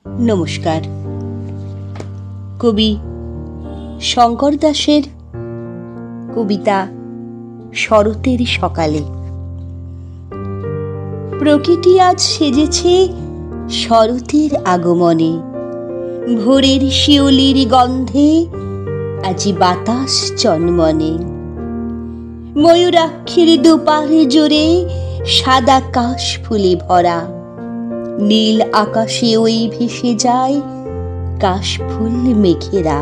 নমস্কার। কবি শঙ্কর দাসের কবিতা শরতের সকালে। প্রকৃতি আজ সেজেছে শরতের আগমনে, ভোরের শিউলির গন্ধে আজি বাতাস চনমনে। ময়ূরাক্ষীর দুপার জুড়ে সাদা কাশ ফুলে ভরা, নীল আকাশে ওই ভেসে যায় কাশফুল মেঘেরা।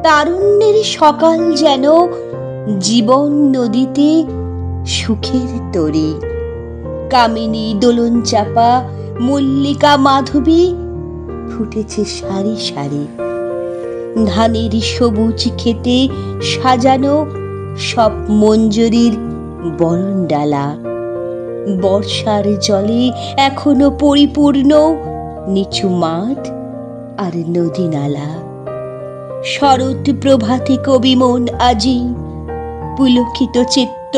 তারুণ্যের সকাল যেন জীবন নদীতে সুখের তরী। কামিনী দোলন চাপা মল্লিকা মাধবী ফুটেছে সারি সারি। ধানের সবুজ খেতে সাজানো সব মঞ্জরির বরণডালা। বর্ষার জলে এখনো পরিপূর্ণ নিচু মাঠ আর নদী নালা। শরৎ প্রভাতে কবি মন আজি পুলকিত চিত্ত,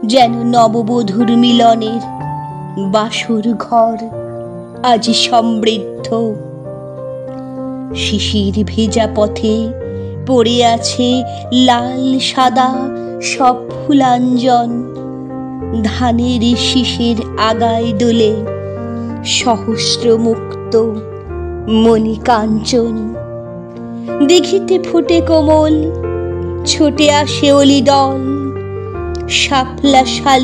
যেন নববধূর মিলনের বাসর ঘর আজি সমৃদ্ধ। শিশির ভেজা পথে পড়ে আছে লাল সাদা সব ফুলাঞ্জন। ধানের শীষের আগায় দোলে সহস্র মুক্ত মণি কাঞ্চন। দিঘিতে ফুটে কোমল ছোটে আসে অলি দল, শাপলা শাল